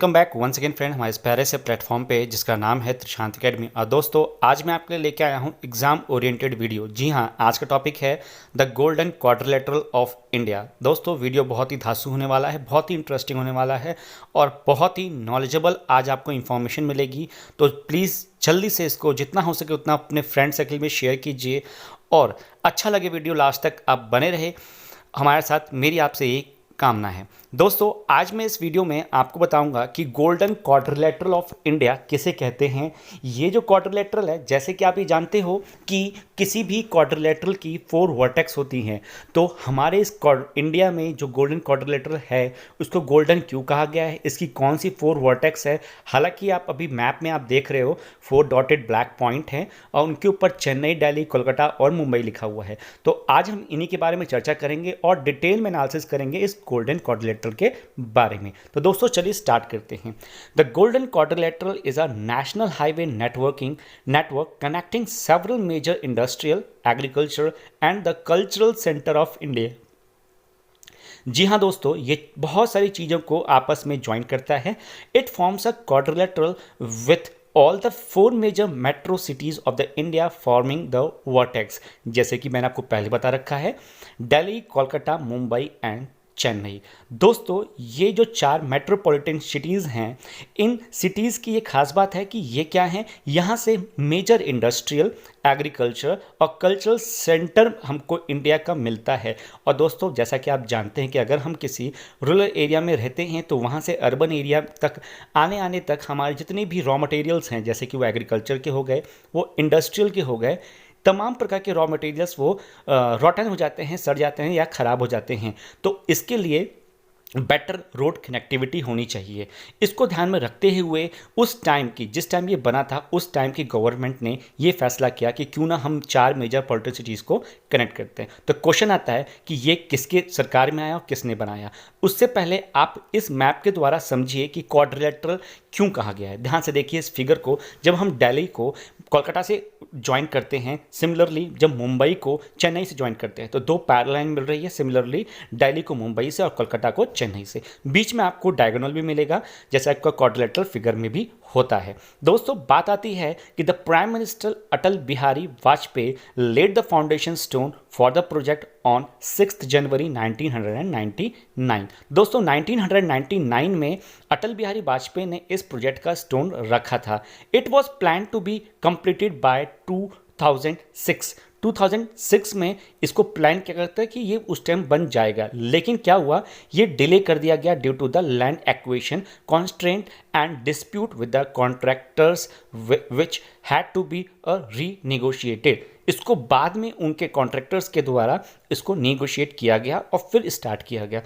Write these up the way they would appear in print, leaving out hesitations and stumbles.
Welcome back once again friend हमारे इस प्यारे से प्लेटफॉर्म पे जिसका नाम है त्रिशांत अकेडमी। और दोस्तों आज मैं आपके लिए लेके आया हूँ एग्जाम ओरिएंटेड वीडियो। जी हाँ, आज का टॉपिक है the golden quadrilateral of India. दोस्तों वीडियो बहुत ही धांसू होने वाला है, बहुत ही इंटरेस्टिंग होने वाला है और बहुत ही नॉलेजेबल आज आपको इन्फॉर्मेशन मिलेगी। तो प्लीज़ जल्दी से इसको जितना हो सके उतना अपने फ्रेंड सर्कल में शेयर कीजिए और अच्छा लगे वीडियो लास्ट तक आप बने रहे हमारे साथ, मेरी आपसे यही कामना है। दोस्तों आज मैं इस वीडियो में आपको बताऊंगा कि गोल्डन क्वाड्रिलेटरल ऑफ इंडिया किसे कहते हैं। ये जो क्वाड्रिलेटरल है, जैसे कि आप ये जानते हो कि किसी भी क्वाड्रिलेटरल की 4 वर्टेक्स होती हैं, तो हमारे इस इंडिया में जो गोल्डन क्वाड्रिलेटरल है उसको गोल्डन क्यों कहा गया है, इसकी कौन सी 4 वर्टेक्स है। हालांकि आप अभी मैप में आप देख रहे हो 4 डॉटेड ब्लैक पॉइंट हैं और उनके ऊपर चेन्नई, दिल्ली, कोलकाता और मुंबई लिखा हुआ है। तो आज हम इन्हीं के बारे में चर्चा करेंगे और डिटेल में एनालिसिस करेंगे इस गोल्डन क्वाड्रिलेटरल के बारे में। तो दोस्तों चलिए स्टार्ट करते हैं। The golden quadrilateral is a national highway network connecting several major industrial, agriculture and the cultural center of India. जी हाँ दोस्तों, ये बहुत सारी चीज़ों को आपस में ज्वाइन करता है। It forms a quadrilateral with all the 4 major metro cities of the India forming the vertex. जैसे कि मैंने आपको पहले बता रखा है, दिल्ली, कोलकाता, मुंबई एंड चेन्नई। दोस्तों ये जो 4 मेट्रोपॉलिटन सिटीज़ हैं, इन सिटीज़ की ये खास बात है कि ये क्या हैं, यहाँ से मेजर इंडस्ट्रियल, एग्रीकल्चर और कल्चरल सेंटर हमको इंडिया का मिलता है। और दोस्तों जैसा कि आप जानते हैं कि अगर हम किसी रूरल एरिया में रहते हैं तो वहाँ से अर्बन एरिया तक आने तक हमारे जितने भी रॉ मटेरियल्स हैं, जैसे कि वो एग्रीकल्चर के हो गए, वो इंडस्ट्रियल के हो गए, तमाम प्रकार के रॉ मटेरियल्स वो रॉटन हो जाते हैं, सड़ जाते हैं या ख़राब हो जाते हैं। तो इसके लिए बेटर रोड कनेक्टिविटी होनी चाहिए। इसको ध्यान में रखते हुए उस टाइम की, जिस टाइम ये बना था, उस टाइम की गवर्नमेंट ने ये फैसला किया कि क्यों ना हम 4 मेजर पॉलिटिकल सिटीज़ को कनेक्ट करते हैं। तो क्वेश्चन आता है कि ये किसके सरकार में आया और किसने बनाया। उससे पहले आप इस मैप के द्वारा समझिए कि क्वाड्रिलेटरल क्यों कहा गया है। ध्यान से देखिए इस फिगर को। जब हम दिल्ली को कोलकाता से ज्वाइन करते हैं, सिमिलरली जब मुंबई को चेन्नई से ज्वाइन करते हैं, तो 2 पैरेलल लाइन मिल रही है। सिमिलरली दिल्ली को मुंबई से और कोलकाता को चेन्नई से। बीच में आपको डायगोनल भी मिलेगा, जैसा आपका क्वाड्रिलेटरल फिगर में भी होता है। दोस्तों बात आती है कि the prime minister Atal Bihari Vajpayee laid the foundation stone for the project on 6 जनवरी 1999। दोस्तों 1999 में अटल बिहारी वाजपेयी ने इस प्रोजेक्ट का स्टोन रखा था। It was plan to be completed by 2006 में इसको प्लान किया करता है कि ये उस टाइम बन जाएगा, लेकिन क्या हुआ, ये डिले कर दिया गया due to the land acquisition constraint and dispute with the contractors which had to be renegotiated. इसको बाद में उनके कॉन्ट्रैक्टर्स के द्वारा इसको नेगोशिएट किया गया और फिर स्टार्ट किया गया।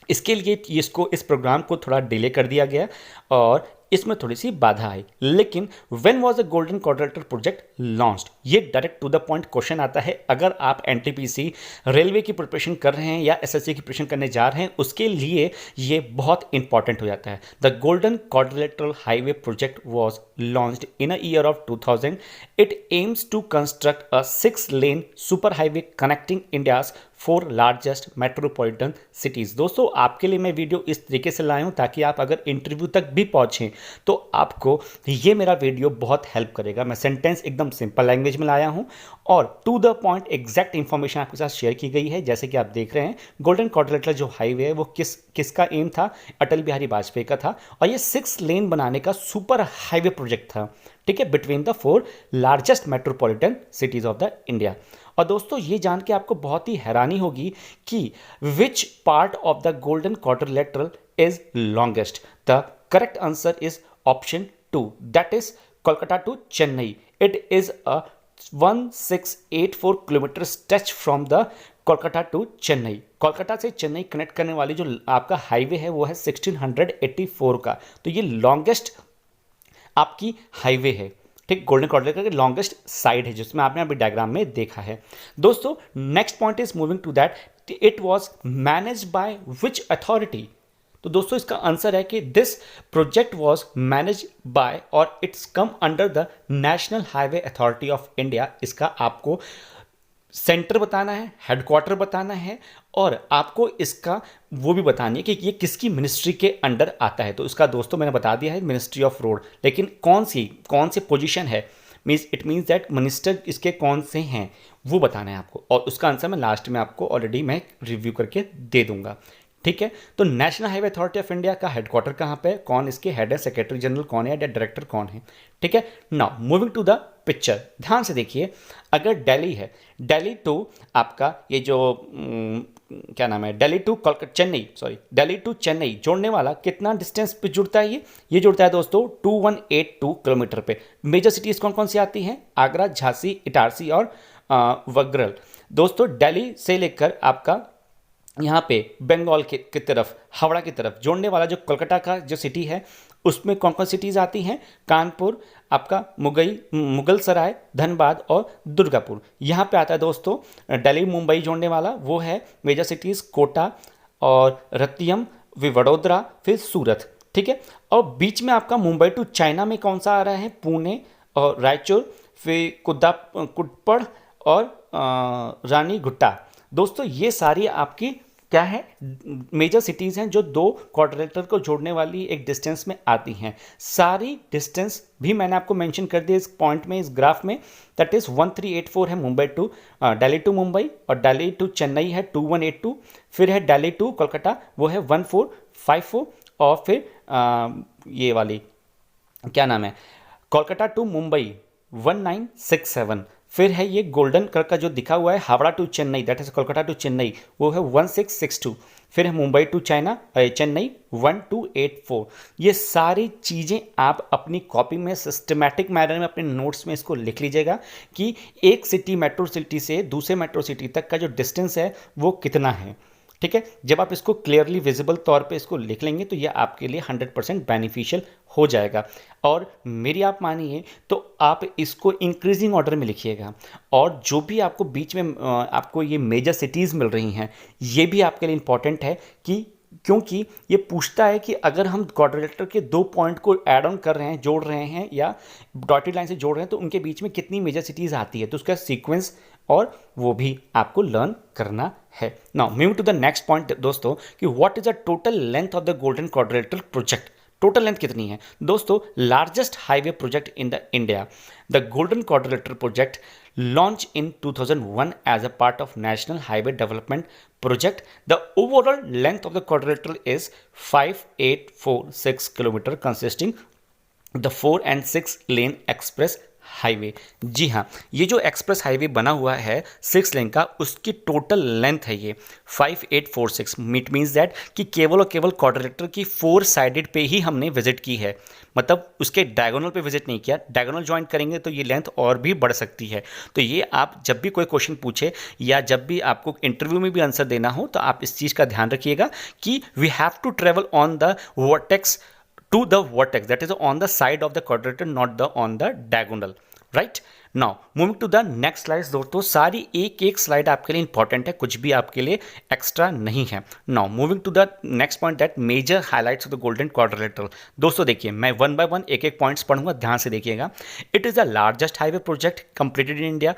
इसके लिए इस प्रोग्राम को थोड़ा डिले कर दिया गया और इसमें थोड़ी सी बाधा आई। लेकिन when was the golden quadrilateral project launched, ये direct to the point question आता है। अगर आप एनटीपीसी रेलवे की प्रिपरेशन कर रहे हैं या एसएससी की प्रिपरेशन करने जा रहे हैं, उसके लिए ये बहुत इंपॉर्टेंट हो जाता है। The golden Quadrilateral highway project was launched in a year of 2000। It aims to construct a 6-लेन super highway connecting India's 4 largest metropolitan cities. दोस्तों आपके लिए मैं वीडियो इस तरीके से लाया हूँ ताकि आप अगर इंटरव्यू तक भी पहुँचें तो आपको ये मेरा वीडियो बहुत हेल्प करेगा। मैं सेंटेंस एकदम सिंपल लैंग्वेज में लाया हूँ और to the point exact information आपके साथ शेयर की गई है। जैसे कि आप देख रहे हैं गोल्डन क्वाड्रिलेटरल जो हाईवे है वो किसका एम था, अटल बिहारी वाजपेयी का था और ये 6 लेन बनाने का सुपर हाईवे प्रोजेक्ट था, ठीक है, between the 4 largest metropolitan cities of the India. और दोस्तों ये जान के आपको बहुत ही हैरानी होगी कि which part of the golden quadrilateral is longest. The correct answer is option 2, that is Kolkata to Chennai. It is a 1684 kilometre stretch from the Kolkata to Chennai. Kolkata से चेन्नई कनेक्ट करने वाली जो आपका हाईवे है वो है 1684 का। तो ये लॉन्गेस्ट आपकी हाईवे है, ठीक, गोल्डन क्वाड्रिलेटरल की लॉन्गेस्ट साइड है, जिसमें आपने अभी डायग्राम में देखा है। दोस्तों next point is moving to that, it was managed by which authority. तो दोस्तों इसका आंसर है कि this project was managed by और it's come under the National highway authority of India. इसका आपको सेंटर बताना है, हेडक्वार्टर बताना है और आपको इसका वो भी बतानी है कि ये किसकी मिनिस्ट्री के अंडर आता है। तो इसका दोस्तों मैंने बता दिया है, मिनिस्ट्री ऑफ रोड, लेकिन कौन से पोजीशन है, इट मीन्स दैट मिनिस्टर इसके कौन से हैं वो बताना है आपको, और उसका आंसर मैं लास्ट में आपको ऑलरेडी मैं रिव्यू करके दे दूंगा। ठीक है, तो national highway authority of India का हेडक्वार्टर कहाँ पे है, कौन इसके हेड है, सेक्रेटरी जनरल कौन है या डायरेक्टर कौन है। ठीक है, now moving to the picture, ध्यान से देखिए। अगर दिल्ली है, दिल्ली टू आपका ये जो क्या नाम है, Delhi to Chennai, sorry Delhi to Chennai जोड़ने वाला कितना डिस्टेंस पे जुड़ता है, ये जुड़ता है दोस्तों 2182 किलोमीटर पे। मेजर सिटीज कौन कौन सी आती हैं, आगरा, झांसी, इटारसी और वग्रल। दोस्तों दिल्ली से लेकर आपका यहाँ पे बंगाल की तरफ, हावड़ा की तरफ जोड़ने वाला जो कोलकाता का जो सिटी है, उसमें कौन कौन सिटीज़ आती हैं, कानपुर, आपका मुगल सराय, धनबाद और दुर्गापुर। यहाँ पे आता है दोस्तों दिल्ली मुंबई जोड़ने वाला, वो है मेजर सिटीज़ कोटा और रत्तियम, फिर वडोदरा, फिर सूरत। ठीक है, और बीच में आपका मुंबई टू चाइना में कौन सा आ रहा है, पुणे और रायचूर, फिर कुटपड़ और रानीगुट्टा। दोस्तों ये सारी आपकी क्या है, मेजर सिटीज़ हैं जो दो क्वाड्रिलेटरल को जोड़ने वाली एक डिस्टेंस में आती हैं। सारी डिस्टेंस भी मैंने आपको मेंशन कर दिया इस पॉइंट में, इस ग्राफ में। दैट इज़ 1384 है मुंबई टू दिल्ली टू मुंबई, और दिल्ली टू चेन्नई है 2182, फिर है दिल्ली टू कोलकाता वो है 1454, और फिर ये वाली क्या नाम है, कोलकाता टू मुंबई 1967, फिर है ये गोल्डन कलर का जो दिखा हुआ है Howrah to Chennai, that is Kolkata to Chennai, वो है 1662, फिर है मुंबई टू चेन्नई 1284। ये सारी चीज़ें आप अपनी कॉपी में सिस्टमैटिक मैनर में अपने नोट्स में इसको लिख लीजिएगा कि एक सिटी मेट्रो सिटी से दूसरे मेट्रो सिटी तक का जो डिस्टेंस है वो कितना है। ठीक है, जब आप इसको क्लियरली विजिबल तौर पे इसको लिख लेंगे तो ये आपके लिए 100% बेनिफिशियल हो जाएगा। और मेरी आप मानिए तो आप इसको इंक्रीजिंग ऑर्डर में लिखिएगा, और जो भी आपको बीच में आपको ये मेजर सिटीज़ मिल रही हैं ये भी आपके लिए इंपॉर्टेंट है, कि क्योंकि ये पूछता है कि अगर हम क्वाड्रिलेटरल के दो पॉइंट को ऐड ऑन कर रहे हैं, जोड़ रहे हैं या डॉटेड लाइन से जोड़ रहे हैं, तो उनके बीच में कितनी मेजर सिटीज़ आती है, तो उसका सीक्वेंस और वो भी आपको लर्न करना है। Now moving to the next point दोस्तों, कि what is the total length of the golden quadrilateral project. Total length कितनी है दोस्तों, largest highway project in the India, the golden quadrilateral project launched in 2001 as a part of National Highway Development Project. The overall length of the quadrilateral is 5846 km, consisting the 4 and 6 lane express highway. जी हाँ, ये जो express highway बना हुआ है 6 लेन का, उसकी total length है ये 5846। इट मीन्स दैट कि केवल और केवल क्वाड्रिलेटरल की 4 साइडेड पे ही हमने विजिट की है, मतलब उसके डायगोनल पे विजिट नहीं किया। डायगोनल ज्वाइन करेंगे तो ये लेंथ और भी बढ़ सकती है। तो ये आप जब भी कोई क्वेश्चन पूछे या जब भी आपको इंटरव्यू में भी आंसर देना हो तो आप इस चीज़ का ध्यान रखिएगा कि we have to travel on the vertex to the vertex, that is on the side of the quadrilateral, not on the diagonal, right? Now moving to the next slide दोस्तों, सारी एक एक स्लाइड आपके लिए इंपॉर्टेंट है, कुछ भी आपके लिए एक्स्ट्रा नहीं है। Now moving to the next point, that major highlights of the golden quadrilateral. दोस्तों देखिए, मैं वन बाय वन एक एक पॉइंट्स पढ़ूंगा, ध्यान से देखिएगा। It is the largest highway project completed in India,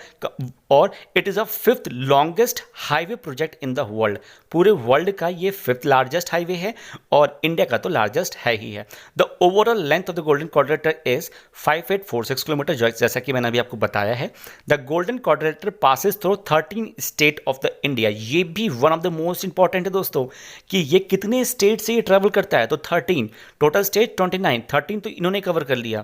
और it is a 5th longest highway project in the world. पूरे वर्ल्ड का ये 5th लार्जेस्ट हाईवे है, और इंडिया का तो लार्जेस्ट है ही है। The overall length of the golden quadrilateral is 5846 kilometre, जैसा कि मैंने अभी आपको बताया है। The golden quadrilateral passes through 13 state of the India. ये भी one of the most important है दोस्तों, कि ये कितने स्टेट से ये ट्रेवल करता है, तो 13, टोटल स्टेट 29, 13 तो इन्होंने कवर कर लिया।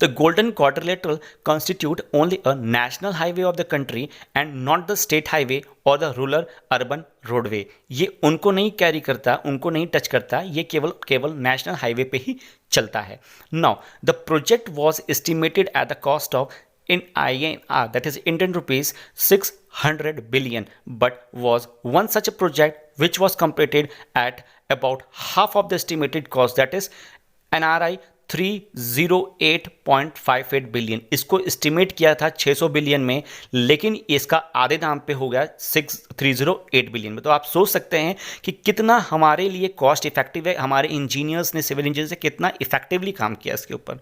The Golden Quadrilateral constitute only a national highway of the country and not the state highway or the rural urban roadway. ये उनको नहीं कैरी करता, उनको नहीं टच करता, ये केवल नेशनल हाईवे पे ही चलता है। Now the project was estimated at the cost of in INR, that is Indian rupees 600 billion, but was one such a project which was completed at about half of the estimated cost, that is NRI 308.58 billion. इसको estimate किया था 600 billion में, लेकिन इसका आधे दाम पे हो गया 308 बिलियन में। तो आप सोच सकते हैं कि कितना हमारे लिए कॉस्ट इफेक्टिव है, हमारे इंजीनियर्स ने, सिविल इंजीनियर्स ने कितना इफेक्टिवली काम किया इसके ऊपर।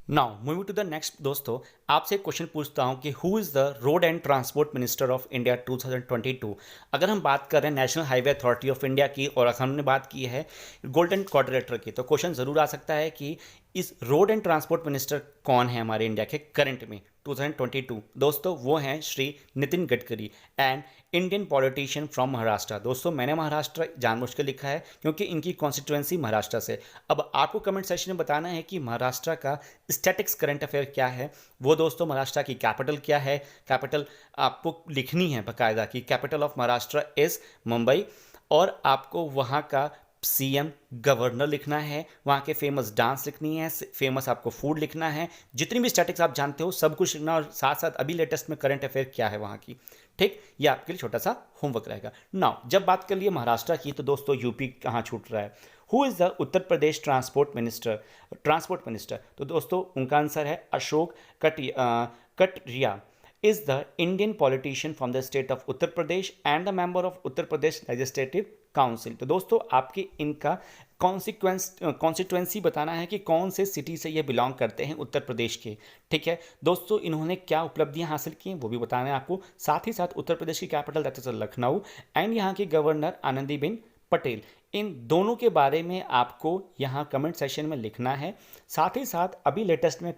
Now moving to the next दोस्तों, आपसे क्वेश्चन पूछता हूं कि who is the road and transport minister of India 2022। अगर हम बात कर रहे हैं national highway authority of India की और अगर हमने बात की है गोल्डन क्वाड्रिलेटरल की, तो क्वेश्चन ज़रूर आ सकता है कि इस रोड एंड ट्रांसपोर्ट मिनिस्टर कौन है हमारे इंडिया के करंट में 2022। दोस्तों वो हैं Shri Nitin Gadkari and Indian politician from Maharashtra. दोस्तों मैंने महाराष्ट्र जानबूझ के लिखा है क्योंकि इनकी कॉन्स्टिट्यूएंसी महाराष्ट्र से। अब आपको कमेंट सेक्शन में बताना है कि महाराष्ट्र का स्टैटिक्स करंट अफेयर क्या है। वो दोस्तों महाराष्ट्र की कैपिटल क्या है, कैपिटल आपको लिखनी है बाकायदा कि capital of Maharashtra is Mumbai, और आपको वहाँ का सीएम गवर्नर लिखना है, वहाँ के फेमस डांस लिखनी है, फेमस आपको फूड लिखना है, जितनी भी स्टैटिक्स आप जानते हो सब कुछ लिखना, और साथ साथ अभी लेटेस्ट में करंट अफेयर क्या है वहाँ की। ठीक, ये आपके लिए छोटा सा होमवर्क रहेगा। नाउ जब बात कर लिए महाराष्ट्र की, तो दोस्तों यूपी कहाँ छूट रहा है। Who is the Uttar Pradesh transport minister, तो दोस्तों उनका आंसर है Ashok Katariya is the Indian politician from the state of Uttar Pradesh and the member of Uttar Pradesh legislative council। तो दोस्तों आपके इनका कॉन्स्टिट्यूएंसी बताना है कि कौन से सिटी से ये बिलोंग करते हैं उत्तर प्रदेश के। ठीक है दोस्तों, इन्होंने क्या उपलब्धियां हासिल की हैं वो भी बताना है आपको। साथ ही साथ उत्तर प्रदेश की capital that is Lucknow and यहाँ की गवर्नर आनंदीबेन पटेल, इन दोनों के बारे में आपको यहाँ कमेंट सेक्शन में लिखना है। साथ ही साथ अभी लेटेस्ट में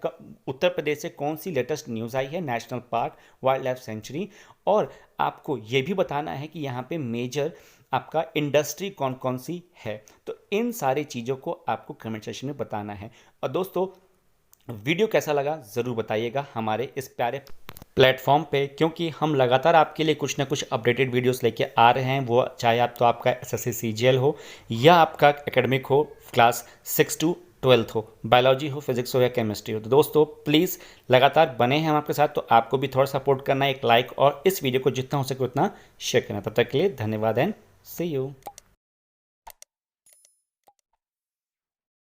उत्तर प्रदेश से कौन सी लेटेस्ट न्यूज़ आई है, national park, wild life sanctuary, और आपको ये भी बताना है कि यहाँ पे मेजर आपका इंडस्ट्री कौन कौन सी है। तो इन सारी चीज़ों को आपको कमेंट सेक्शन में बताना है। और दोस्तों वीडियो कैसा लगा ज़रूर बताइएगा हमारे इस प्यारे प्लेटफॉर्म पे, क्योंकि हम लगातार आपके लिए कुछ ना कुछ अपडेटेड वीडियोस लेके आ रहे हैं। वो चाहे आप तो आपका एसएससी सीजीएल हो या आपका एकेडमिक हो, क्लास 6 to 12 हो, बायोलॉजी हो, फिजिक्स हो या केमिस्ट्री हो। तो दोस्तों प्लीज़ लगातार बने हैं हम आपके साथ, तो आपको भी थोड़ा सपोर्ट करना है, एक लाइक और इस वीडियो को जितना हो सके उतना शेयर करना। तब तक के लिए धन्यवाद एंड सी यू।